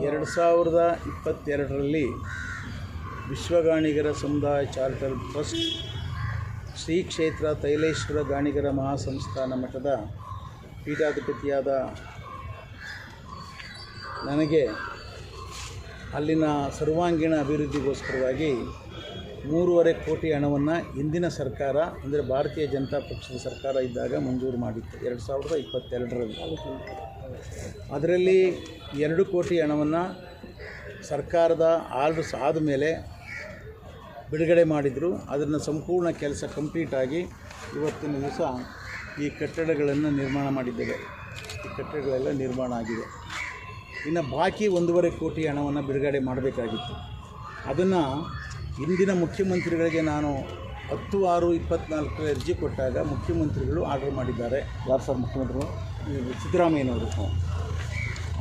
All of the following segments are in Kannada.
2022ರಲ್ಲಿ ವಿಶ್ವ ಗಾಣಿಗರ ಸಮುದಾಯ ಚಾರಿಟಬಲ್ ಟ್ರಸ್ಟ್ ಶ್ರೀ ಕ್ಷೇತ್ರ ತೈಲೇಶ್ವರ ಗಾಣಿಗರ ಮಹಾಸಂಸ್ಥಾನ ಮಠದ ಪೀಠಾಧಿಪತಿಯಾದ ನನಗೆ ಅಲ್ಲಿನ ಸರ್ವಾಂಗೀಣ ಅಭಿವೃದ್ಧಿಗೋಸ್ಕರವಾಗಿ 3.5 ಕೋಟಿ ಹಣವನ್ನು ಇಂದಿನ ಸರ್ಕಾರ ಅಂದರೆ ಭಾರತೀಯ ಜನತಾ ಪಕ್ಷದ ಸರ್ಕಾರ ಇದ್ದಾಗ ಮಂಜೂರು ಮಾಡಿತ್ತು 2022ರಲ್ಲಿ. ಅದರಲ್ಲಿ 2 ಕೋಟಿ ಹಣವನ್ನು ಸರ್ಕಾರದ ಆರ್ಡರ್ಸ್ ಆದಮೇಲೆ ಬಿಡುಗಡೆ ಮಾಡಿದರು. ಅದನ್ನು ಸಂಪೂರ್ಣ ಕೆಲಸ ಕಂಪ್ಲೀಟ್ ಆಗಿ ಇವತ್ತಿನ ದಿವಸ ಈ ಕಟ್ಟಡಗಳನ್ನು ನಿರ್ಮಾಣ ಮಾಡಿದ್ದೇವೆ. ಈ ಕಟ್ಟಡಗಳೆಲ್ಲ ನಿರ್ಮಾಣ ಆಗಿದೆ. ಇನ್ನು ಬಾಕಿ 1.5 ಕೋಟಿ ಹಣವನ್ನು ಬಿಡುಗಡೆ ಮಾಡಬೇಕಾಗಿತ್ತು. ಅದನ್ನು ಇಂದಿನ ಮುಖ್ಯಮಂತ್ರಿಗಳಿಗೆ ನಾನು 10/6/24 ಅರ್ಜಿ ಕೊಟ್ಟಾಗ ಮುಖ್ಯಮಂತ್ರಿಗಳು ಆರ್ಡರ್ ಮಾಡಿದ್ದಾರೆ. ಯಾರು ಸರ್ ಮುಖ್ಯಮಂತ್ರಿಗಳು? ಸಿದ್ದರಾಮಯ್ಯನವರು.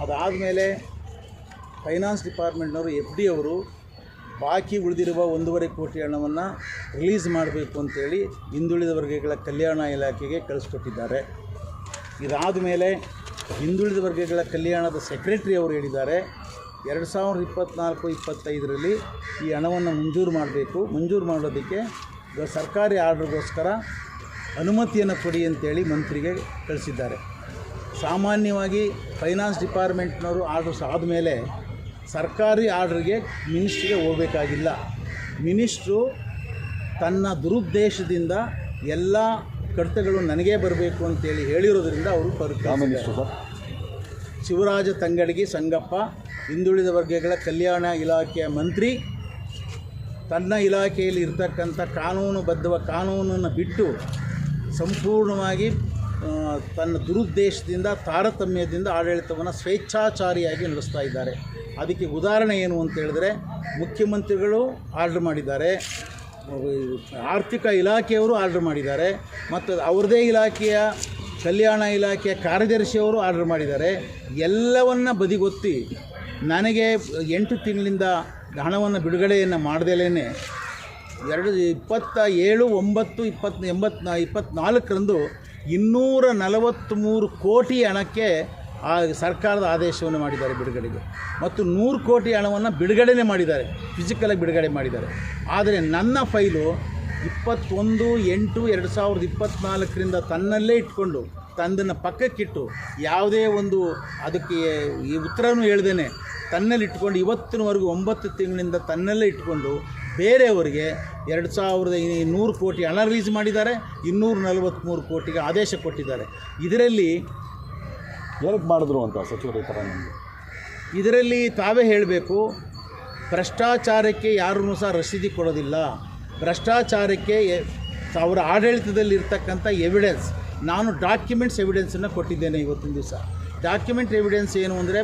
ಅದಾದಮೇಲೆ ಫೈನಾನ್ಸ್ ಡಿಪಾರ್ಟ್ಮೆಂಟ್ನವರು FD ಅವರು ಬಾಕಿ ಉಳಿದಿರುವ 1.5 ಕೋಟಿ ಹಣವನ್ನು ರಿಲೀಸ್ ಮಾಡಬೇಕು ಅಂತೇಳಿ ಹಿಂದುಳಿದ ವರ್ಗಗಳ ಕಲ್ಯಾಣ ಇಲಾಖೆಗೆ ಕಳಿಸ್ಕೊಟ್ಟಿದ್ದಾರೆ. ಇದಾದ ಮೇಲೆ ಹಿಂದುಳಿದ ವರ್ಗಗಳ ಕಲ್ಯಾಣದ ಸೆಕ್ರೆಟರಿ ಅವರು ಹೇಳಿದ್ದಾರೆ 2024-25ರಲ್ಲಿ ಈ ಹಣವನ್ನು ಮಂಜೂರು ಮಾಡಬೇಕು. ಮಂಜೂರು ಮಾಡೋದಕ್ಕೆ ಸರ್ಕಾರಿ ಆರ್ಡ್ರಿಗೋಸ್ಕರ ಅನುಮತಿಯನ್ನು ಕೊಡಿ ಅಂತೇಳಿ ಮಂತ್ರಿಗೆ ಕಳಿಸಿದ್ದಾರೆ. ಸಾಮಾನ್ಯವಾಗಿ ಫೈನಾನ್ಸ್ ಡಿಪಾರ್ಟ್ಮೆಂಟ್ನವರು ಆರ್ಡರ್ಸ್ ಆದಮೇಲೆ ಸರ್ಕಾರಿ ಆರ್ಡ್ರಿಗೆ ಮಿನಿಸ್ಟ್ರಿಗೆ ಹೋಗಬೇಕಾಗಿಲ್ಲ. ಮಿನಿಸ್ಟ್ರು ತನ್ನ ದುರುದ್ದೇಶದಿಂದ ಎಲ್ಲ ಕಡತಗಳು ನನಗೇ ಬರಬೇಕು ಅಂತೇಳಿ ಹೇಳಿರೋದ್ರಿಂದ ಅವರು ಮಿನಿಸ್ಟ್ರು ಶಿವರಾಜ ತಂಗಡಗಿ ಸಂಗಪ್ಪ ಹಿಂದುಳಿದ ವರ್ಗಗಳ ಕಲ್ಯಾಣ ಇಲಾಖೆಯ ಮಂತ್ರಿ ತನ್ನ ಇಲಾಖೆಯಲ್ಲಿ ಇರ್ತಕ್ಕಂಥ ಕಾನೂನನ್ನು ಬಿಟ್ಟು ಸಂಪೂರ್ಣವಾಗಿ ತನ್ನ ದುರುದ್ದೇಶದಿಂದ ತಾರತಮ್ಯದಿಂದ ಆಡಳಿತವನ್ನು ಸ್ವೇಚ್ಛಾಚಾರಿಯಾಗಿ ನಡೆಸ್ತಾ ಇದ್ದಾರೆ. ಅದಕ್ಕೆ ಉದಾಹರಣೆ ಏನು ಅಂತ ಹೇಳಿದ್ರೆ ಮುಖ್ಯಮಂತ್ರಿಗಳು ಆರ್ಡರ್ ಮಾಡಿದ್ದಾರೆ, ಆರ್ಥಿಕ ಇಲಾಖೆಯವರು ಆರ್ಡರ್ ಮಾಡಿದ್ದಾರೆ, ಮತ್ತು ಅವ್ರದ್ದೇ ಇಲಾಖೆಯ ಕಲ್ಯಾಣ ಇಲಾಖೆಯ ಕಾರ್ಯದರ್ಶಿಯವರು ಆರ್ಡರ್ ಮಾಡಿದ್ದಾರೆ. ಎಲ್ಲವನ್ನು ಬದಿಗೊತ್ತಿ ನನಗೆ 8 ತಿಂಗಳಿಂದ ಹಣವನ್ನು ಬಿಡುಗಡೆಯನ್ನು ಮಾಡ್ದೇಲೇ 27/9/24ರಂದು 243 ಕೋಟಿ ಹಣಕ್ಕೆ ಆ ಸರ್ಕಾರದ ಆದೇಶವನ್ನು ಮಾಡಿದ್ದಾರೆ ಬಿಡುಗಡೆಗೆ, ಮತ್ತು 100 ಕೋಟಿ ಹಣವನ್ನು ಬಿಡುಗಡೆನೇ ಮಾಡಿದ್ದಾರೆ, ಫಿಸಿಕಲಾಗಿ ಬಿಡುಗಡೆ ಮಾಡಿದ್ದಾರೆ. ಆದರೆ ನನ್ನ ಫೈಲು 21/8/2024ರಿಂದ ತನ್ನಲ್ಲೇ ಇಟ್ಕೊಂಡು ತಂದನ್ನು ಪಕ್ಕಕ್ಕಿಟ್ಟು ಯಾವುದೇ ಒಂದು ಅದಕ್ಕೆ ಈ ಉತ್ತರನೂ ಹೇಳ್ದೇನೆ ತನ್ನಲ್ಲಿ ಇಟ್ಕೊಂಡು ಇವತ್ತಿನವರೆಗೂ 9 ತಿಂಗಳಿಂದ ತನ್ನಲ್ಲೇ ಇಟ್ಕೊಂಡು ಬೇರೆಯವರಿಗೆ 2100 ಕೋಟಿ ಹಣ ರಿಲೀಸ್ ಮಾಡಿದ್ದಾರೆ, 243 ಕೋಟಿಗೆ ಆದೇಶ ಕೊಟ್ಟಿದ್ದಾರೆ. ಇದರಲ್ಲಿ ಏನಕ್ಕೆ ಮಾಡಿದ್ರು ಅಂತ ಸಚಿವರು ಈ ಥರ ನಮಗೆ ಇದರಲ್ಲಿ ತಾವೇ ಹೇಳಬೇಕು. ಭ್ರಷ್ಟಾಚಾರಕ್ಕೆ ಯಾರೂ ಸಹ ರಸೀದಿ ಕೊಡೋದಿಲ್ಲ. ಭ್ರಷ್ಟಾಚಾರಕ್ಕೆ ಅವರ ಆಡಳಿತದಲ್ಲಿ ಇರ್ತಕ್ಕಂಥ ಎವಿಡೆನ್ಸ್, ನಾನು ಡಾಕ್ಯುಮೆಂಟ್ಸ್ ಎವಿಡೆನ್ಸನ್ನು ಕೊಟ್ಟಿದ್ದೇನೆ ಇವತ್ತಿನ ದಿವಸ. ಡಾಕ್ಯುಮೆಂಟ್ ಎವಿಡೆನ್ಸ್ ಏನು ಅಂದರೆ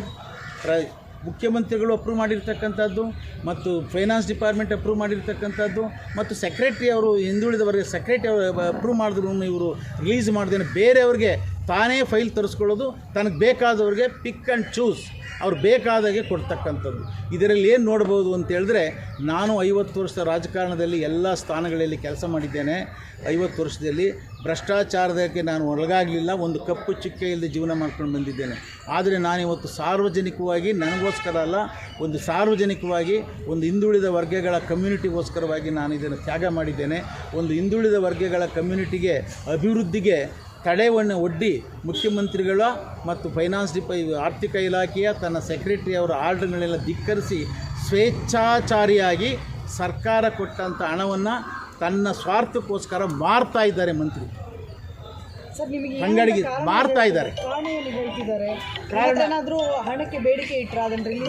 ಮುಖ್ಯಮಂತ್ರಿಗಳು ಅಪ್ರೂವ್ ಮಾಡಿರ್ತಕ್ಕಂಥದ್ದು, ಮತ್ತು ಫೈನಾನ್ಸ್ ಡಿಪಾರ್ಟ್ಮೆಂಟ್ ಅಪ್ರೂವ್ ಮಾಡಿರ್ತಕ್ಕಂಥದ್ದು, ಮತ್ತು ಸೆಕ್ರೆಟ್ರಿ ಅವರು ಹಿಂದುಳಿದವರಿಗೆ ಸೆಕ್ರೆಟ್ರಿ ಅವರು ಅಪ್ರೂವ್ ಮಾಡಿದ್ರು ಇವರು ರಿಲೀಸ್ ಮಾಡ್ದೇನೆ ಬೇರೆಯವ್ರಿಗೆ ತಾನೇ ಫೈಲ್ ತರಿಸ್ಕೊಳ್ಳೋದು, ತನಗೆ ಬೇಕಾದವ್ರಿಗೆ ಪಿಕ್ ಆ್ಯಂಡ್ ಚೂಸ್ ಅವ್ರು ಬೇಕಾದಾಗೆ ಕೊಡ್ತಕ್ಕಂಥದ್ದು. ಇದರಲ್ಲಿ ಏನು ನೋಡ್ಬೋದು ಅಂತ ಹೇಳಿದ್ರೆ, ನಾನು 50 ವರ್ಷದ ರಾಜಕಾರಣದಲ್ಲಿ ಎಲ್ಲ ಸ್ಥಾನಗಳಲ್ಲಿ ಕೆಲಸ ಮಾಡಿದ್ದೇನೆ. 50 ವರ್ಷದಲ್ಲಿ ಭ್ರಷ್ಟಾಚಾರಕ್ಕೆ ನಾನು ಒಳಗಾಗಲಿಲ್ಲ, ಒಂದು ಕಪ್ಪು ಚುಕ್ಕೆ ಇಲ್ಲದೆ ಜೀವನ ಮಾಡ್ಕೊಂಡು ಬಂದಿದ್ದೇನೆ. ಆದರೆ ನಾನಿವತ್ತು ಸಾರ್ವಜನಿಕವಾಗಿ, ನನಗೋಸ್ಕರ ಅಲ್ಲ, ಒಂದು ಸಾರ್ವಜನಿಕವಾಗಿ ಒಂದು ಹಿಂದುಳಿದ ವರ್ಗಗಳ ಕಮ್ಯುನಿಟಿಗೋಸ್ಕರವಾಗಿ ನಾನು ಇದನ್ನು ತ್ಯಾಗ ಮಾಡಿದ್ದೇನೆ. ಒಂದು ಹಿಂದುಳಿದ ವರ್ಗಗಳ ಕಮ್ಯುನಿಟಿಗೆ ಅಭಿವೃದ್ಧಿಗೆ ತಡೆವನ್ನು ಒಡ್ಡಿ ಮುಖ್ಯಮಂತ್ರಿಗಳ ಮತ್ತು ಫೈನಾನ್ಸ್ ಆರ್ಥಿಕ ಇಲಾಖೆಯ ತನ್ನ ಸೆಕ್ರೆಟರಿ ಅವರ ಆರ್ಡರ್ಗಳೆಲ್ಲ ಧಿಕ್ಕರಿಸಿ ಸ್ವೇಚ್ಛಾಚಾರಿಯಾಗಿ ಸರ್ಕಾರ ಕೊಟ್ಟಂಥ ಹಣವನ್ನು ತನ್ನ ಸ್ವಾರ್ಥಕ್ಕೋಸ್ಕರ ಮಾರ್ತಾ ಇದ್ದಾರೆ ಮಂತ್ರಿ. ಅಂಗಡಿಗೆ ಮಾರ್ತಾ ಇದ್ದಾರೆ.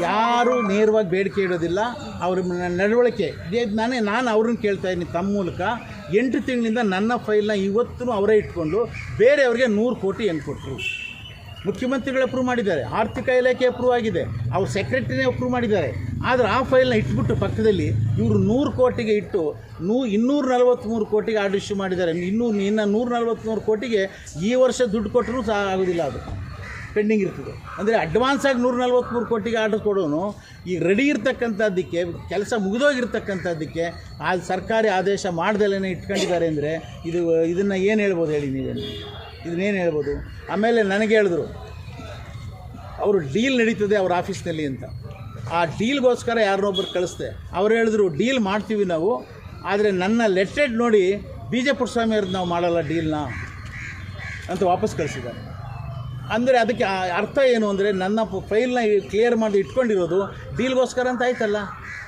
ಯಾರು ನೇರವಾಗಿ ಬೇಡಿಕೆ ಇಡೋದಿಲ್ಲ. ಅವ್ರ ನಡವಳಿಕೆ ನಾನು ಅವ್ರನ್ನ ಕೇಳ್ತಾ ಇದ್ದೀನಿ ತಮ್ಮ ಮೂಲಕ. 8 ತಿಂಗಳಿಂದ ನನ್ನ ಫೈಲ್ನ ಇವತ್ತೂ ಅವರೇ ಇಟ್ಕೊಂಡು ಬೇರೆಯವ್ರಿಗೆ 100 ಕೋಟಿ ಹೆಂಗೆ ಕೊಟ್ಟರು? ಮುಖ್ಯಮಂತ್ರಿಗಳು ಅಪ್ರೂವ್ ಮಾಡಿದ್ದಾರೆ, ಆರ್ಥಿಕ ಇಲಾಖೆ ಅಪ್ರೂವ್ ಆಗಿದೆ, ಅವ್ರ ಸೆಕ್ರೆಟರಿನೇ ಅಪ್ರೂವ್ ಮಾಡಿದ್ದಾರೆ. ಆದರೆ ಆ ಫೈಲ್ನ ಇಟ್ಬಿಟ್ಟು ಪಕ್ಕದಲ್ಲಿ ಇವರು 100 ಕೋಟಿಗೆ ಇಟ್ಟು 243 ಕೋಟಿಗೆ ಆರ್ಡರ್ ಇಶ್ಯೂ ಮಾಡಿದ್ದಾರೆ. ಇನ್ನು 143 ಕೋಟಿಗೆ ಈ ವರ್ಷ ದುಡ್ಡು ಕೊಟ್ಟರೂ ಸಹ ಆಗೋದಿಲ್ಲ, ಅದು ಪೆಂಡಿಂಗ್ ಇರ್ತದೆ. ಅಂದರೆ ಅಡ್ವಾನ್ಸಾಗಿ 143 ಕೋಟಿಗೆ ಆರ್ಡರ್ ಕೊಡೋನು ಈಗ ರೆಡಿ ಇರ್ತಕ್ಕಂಥದ್ದಕ್ಕೆ, ಕೆಲಸ ಮುಗಿದೋಗಿರ್ತಕ್ಕಂಥದ್ದಕ್ಕೆ ಆ ಸರ್ಕಾರಿ ಆದೇಶ ಮಾಡ್ದಲೇ ಇಟ್ಕೊಂಡಿದ್ದಾರೆ ಅಂದರೆ ಇದನ್ನು ಏನು ಹೇಳ್ಬೋದು ಹೇಳಿ ನೀವೇನು? ಇದನ್ನೇನು ಹೇಳ್ಬೋದು? ಆಮೇಲೆ ನನಗೆ ಹೇಳಿದ್ರು ಅವರು ಡೀಲ್ ನಡೀತದೆ ಅವ್ರ ಆಫೀಸ್ನಲ್ಲಿ ಅಂತ. ಆ ಡೀಲ್ಗೋಸ್ಕರ ಯಾರನ್ನೊಬ್ಬರು ಕಳಿಸ್ದೆ. ಅವ್ರು ಹೇಳಿದ್ರು ಡೀಲ್ ಮಾಡ್ತೀವಿ ನಾವು, ಆದರೆ ನನ್ನ ಲೆಟೆಡ್ ನೋಡಿ ಬಿ ಜೆ ಪುಟ್ಟಸ್ವಾಮಿ ಅವ್ರದ್ದು ನಾವು ಮಾಡಲ್ಲ ಡೀಲ್ನ ಅಂತ ವಾಪಸ್ ಕಳಿಸಿದ್ದಾರೆ. ಅಂದರೆ ಅದಕ್ಕೆ ಅರ್ಥ ಏನು ಅಂದರೆ ನನ್ನ ಫೈಲ್ನ ಕ್ಲಿಯರ್ ಮಾಡಿ ಇಟ್ಕೊಂಡಿರೋದು ಡೀಲ್ಗೋಸ್ಕರ ಅಂತ ಆಯ್ತಲ್ಲ.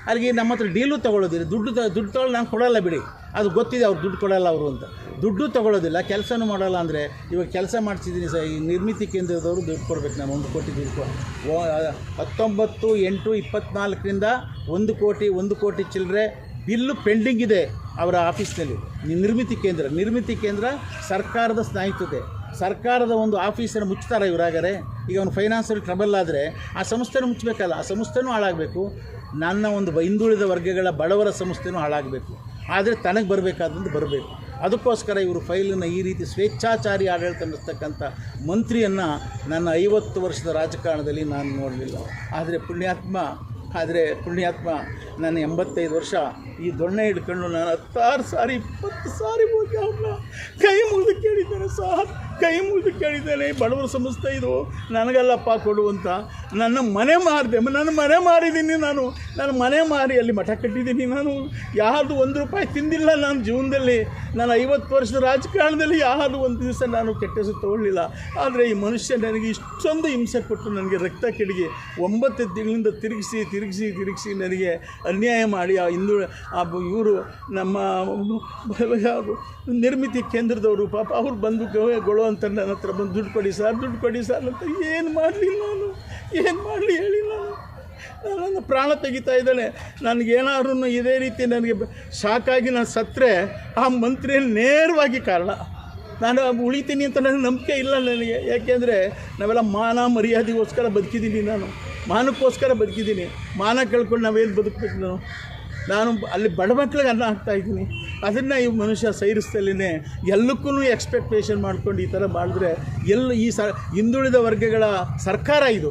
ಅಲ್ಲಿಗೆ ನಮ್ಮ ಹತ್ರ ಡೀಲು ತೊಗೊಳ್ಳೋದಿಲ್ಲ, ದುಡ್ಡು ತೊಗೊಳ್ಳೋದು ನಾನು ಕೊಡೋಲ್ಲ ಬಿಡಿ, ಅದು ಗೊತ್ತಿದೆ ಅವ್ರು ದುಡ್ಡು ಕೊಡೋಲ್ಲ ಅವರು ಅಂತ. ದುಡ್ಡು ತೊಗೊಳ್ಳೋದಿಲ್ಲ, ಕೆಲಸನೂ ಮಾಡೋಲ್ಲ ಅಂದರೆ ಇವಾಗ ಕೆಲಸ ಮಾಡ್ತಿದ್ದೀನಿ ಸರ್. ಈ ನಿರ್ಮಿತಿ ಕೇಂದ್ರದವರು ದುಡ್ಡು ಕೊಡಬೇಕು, ನಾನು 1 ಕೋಟಿ ದುಡ್ಡು 19/8/24 1 ಕೋಟಿ ಚಿಲ್ಲರೆ ಬಿಲ್ಲು ಪೆಂಡಿಂಗ್ ಇದೆ ಅವರ ಆಫೀಸ್ನಲ್ಲಿ. ನಿರ್ಮಿತಿ ಕೇಂದ್ರ ಸರ್ಕಾರದ ಸ್ನಾಯುತ್ತದೆ. ಸರ್ಕಾರದ ಒಂದು ಆಫೀಸನ್ನು ಮುಚ್ತಾರೆ ಇವರಾಗರೆ. ಈಗ ಅವನು ಫೈನಾನ್ಸಲ್ಲಿ ಟ್ರಬಲ್ ಆದರೆ ಆ ಸಂಸ್ಥೆನೂ ಮುಚ್ಚಬೇಕಲ್ಲ, ಆ ಸಂಸ್ಥೆನೂ ಹಾಳಾಗಬೇಕು. ನನ್ನ ಒಂದು ಹಿಂದುಳಿದ ವರ್ಗಗಳ ಬಡವರ ಸಂಸ್ಥೆನೂ ಹಾಳಾಗಬೇಕು. ಆದರೆ ತನಗೆ ಬರಬೇಕಾದಂದು ಬರಬೇಕು. ಅದಕ್ಕೋಸ್ಕರ ಇವರು ಫೈಲನ್ನು ಈ ರೀತಿ ಸ್ವೇಚ್ಛಾಚಾರಿ ಆಡಳಿತ ನಡೆಸ್ತಕ್ಕಂಥ ಮಂತ್ರಿಯನ್ನು ನನ್ನ 50 ವರ್ಷದ ರಾಜಕಾರಣದಲ್ಲಿ ನಾನು ನೋಡಲಿಲ್ಲ. ಆದರೆ ಪುಣ್ಯಾತ್ಮ ನಾನು 85 ವರ್ಷ ಈ ದೊಣ್ಣೆ ಹಿಡ್ಕೊಂಡು ನಾನು 16 ಸಾರಿ 20 ಸಾರಿ ಹೋಗಿ ಅವ್ರನ್ನ ಕೈ ಮುಗಿದು ಕೇಳಿದ್ದೇನೆ ಸರ್, ಕೈ ಮುಗಿದು ಕೇಳಿದ್ದೇನೆ. ಬಡವರ ಸಂಸ್ಥೆ ಇದು, ನನಗಲ್ಲಪ್ಪ ಕೊಡು ಅಂತ. ನನ್ನ ಮನೆ ಮಾರಿದ್ದೀನಿ ನಾನು. ನನ್ನ ಮನೆ ಮಾರಿ ಅಲ್ಲಿ ಮಠ ಕಟ್ಟಿದ್ದೀನಿ ನಾನು. ಯಾರ್ದು 1 ರೂಪಾಯಿ ತಿಂದಿಲ್ಲ ನಾನು ಜೀವನದಲ್ಲಿ. ನಾನು 50 ವರ್ಷದ ರಾಜಕಾರಣದಲ್ಲಿ ಯಾರು ಒಂದು ದಿವಸ ನಾನು ಕೆಟ್ಟ ಹೆಸರು ತೊಗೊಳ್ಳಿಲ್ಲ. ಆದರೆ ಈ ಮನುಷ್ಯ ನನಗೆ ಇಷ್ಟೊಂದು ಹಿಂಸೆ ಕೊಟ್ಟು ನನಗೆ ರಕ್ತ ಕೆಡಿಗೆ 9 ತಿಂಗಳಿಂದ ತಿರುಗಿಸಿ ನನಗೆ ಅನ್ಯಾಯ ಮಾಡಿ ಇವರು ನಮ್ಮ ನಿರ್ಮಿತಿ ಕೇಂದ್ರದವರು ಪಾಪ ಅವ್ರು ಬಂದು ಗೊಳೋ ಅಂತ ನನ್ನ ಹತ್ರ ಬಂದು ದುಡ್ಡು ಕೊಡಿ ಸರ್ ಅಂತ. ಏನು ಮಾಡಲಿ ಹೇಳಿ ನನ್ನ ಪ್ರಾಣ ತೆಗಿತಾ ಇದ್ದಾನೆ. ನನಗೇನಾದ್ರೂ ಇದೇ ರೀತಿ ನನಗೆ ಶಾಕಾಗಿ ನಾನು ಸತ್ತರೆ ಆ ಮಂತ್ರಿ ನೇರವಾಗಿ ಕಾರಣ. ನಾನು ಉಳಿತೀನಿ ಅಂತ ನನಗೆ ನಂಬಿಕೆ ಇಲ್ಲ ನನಗೆ. ಯಾಕೆಂದರೆ ನಾವೆಲ್ಲ ಮಾನ ಮರ್ಯಾದೆಗೋಸ್ಕರ ಬದುಕಿದ್ದೀನಿ. ನಾನು ಮಾನಕ್ಕೋಸ್ಕರ ಬದುಕಿದ್ದೀನಿ. ಮಾನ ಕಳ್ಕೊಂಡು ನಾವೇನು ಬದುಕಬೇಕು? ನಾನು ಅಲ್ಲಿ ಬಡ ಮಕ್ಕಳಿಗೆ ಅನ್ನ ಹಾಕ್ತಾಯಿದ್ದೀನಿ. ಅದನ್ನು ಈ ಮನುಷ್ಯ ಸೈರಿಸ್ತಲೇ ಎಲ್ಲಕ್ಕೂ ಎಕ್ಸ್ಪೆಕ್ಟೇಷನ್ ಮಾಡ್ಕೊಂಡು ಈ ಥರ ಮಾಡಿದ್ರೆ ಹಿಂದುಳಿದ ವರ್ಗಗಳ ಸರ್ಕಾರ ಇದು.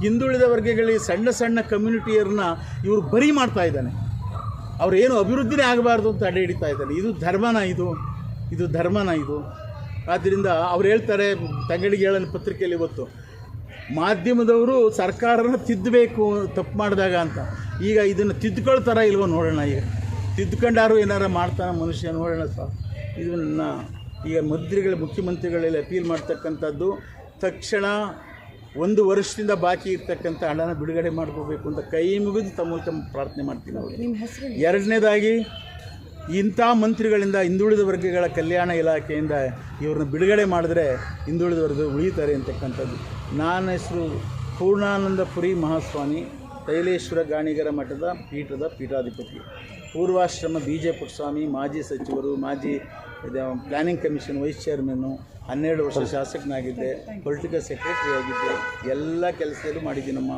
ಹಿಂದುಳಿದ ವರ್ಗಗಳಿಗೆ ಸಣ್ಣ ಕಮ್ಯುನಿಟಿಯರನ್ನ ಇವರು ಬರಿ ಮಾಡ್ತಾ ಇದ್ದಾನೆ. ಅವ್ರೇನು ಅಭಿವೃದ್ಧಿನೇ ಆಗಬಾರ್ದು ಅಂತ ಅಡ್ಡ ಹಿಡಿತಾ ಇದ್ದಾನೆ. ಇದು ಧರ್ಮನ ಇದು. ಆದ್ದರಿಂದ ಅವ್ರು ಹೇಳ್ತಾರೆ ತಂಗಡಿಗೆ ಹೇಳೋಣ ಪತ್ರಿಕೆಯಲ್ಲಿ ಇವತ್ತು, ಮಾಧ್ಯಮದವರು ಸರ್ಕಾರನ ತಿದ್ದಬೇಕು ತಪ್ಪು ಮಾಡಿದಾಗ ಅಂತ. ಈಗ ಇದನ್ನು ತಿದ್ದುಕೊಳ್ತಾರ ಇಲ್ವೋ ನೋಡೋಣ. ಈಗ ತಿದ್ದುಕೊಂಡಾರು ಏನಾರು ಮಾಡ್ತಾನೆ ಮನುಷ್ಯ ನೋಡೋಣ ಸರ್. ಇದು ನನ್ನ ಈಗ ಮುಖ್ಯಮಂತ್ರಿಗಳಲ್ಲಿ ಅಪೀಲ್ ಮಾಡ್ತಕ್ಕಂಥದ್ದು, ತಕ್ಷಣ 1 ವರ್ಷದಿಂದ ಬಾಕಿ ಇರ್ತಕ್ಕಂಥ ಹಣನ ಬಿಡುಗಡೆ ಮಾಡ್ಕೋಬೇಕು ಅಂತ ಕೈ ಮುಗಿದು ತಮ್ಮ ಪ್ರಾರ್ಥನೆ ಮಾಡ್ತೀನಿ ಅವರು. ಎರಡನೇದಾಗಿ ಇಂಥ ಮಂತ್ರಿಗಳಿಂದ ಹಿಂದುಳಿದ ವರ್ಗಗಳ ಕಲ್ಯಾಣ ಇಲಾಖೆಯಿಂದ ಇವ್ರನ್ನ ಬಿಡುಗಡೆ ಮಾಡಿದ್ರೆ ಹಿಂದುಳಿದ ವರ್ಗ ಉಳಿತಾರೆ ಅಂತಕ್ಕಂಥದ್ದು. ನನ್ನ ಹೆಸರು ಪೂರ್ಣಾನಂದಪುರಿ ಮಹಾಸ್ವಾಮಿ, ತೈಲೇಶ್ವರ ಗಾಣಿಗರ ಮಠದ ಪೀಠಾಧಿಪತಿ, ಪೂರ್ವಾಶ್ರಮ ಬಿ ಜೆ ಪುಟ್ಟಸ್ವಾಮಿ, ಮಾಜಿ ಸಚಿವರು, ಮಾಜಿ ಪ್ಲ್ಯಾನಿಂಗ್ ಕಮಿಷನ್ ವೈಸ್ ಚೇರ್ಮನ್ನು, 12 ವರ್ಷ ಶಾಸಕನಾಗಿದ್ದೆ, ಪೊಲಿಟಿಕಲ್ ಸೆಕ್ರೆಟರಿ ಆಗಿದ್ದೆ, ಎಲ್ಲ ಕೆಲಸದಲ್ಲೂ ಮಾಡಿದ್ದೀನಮ್ಮ.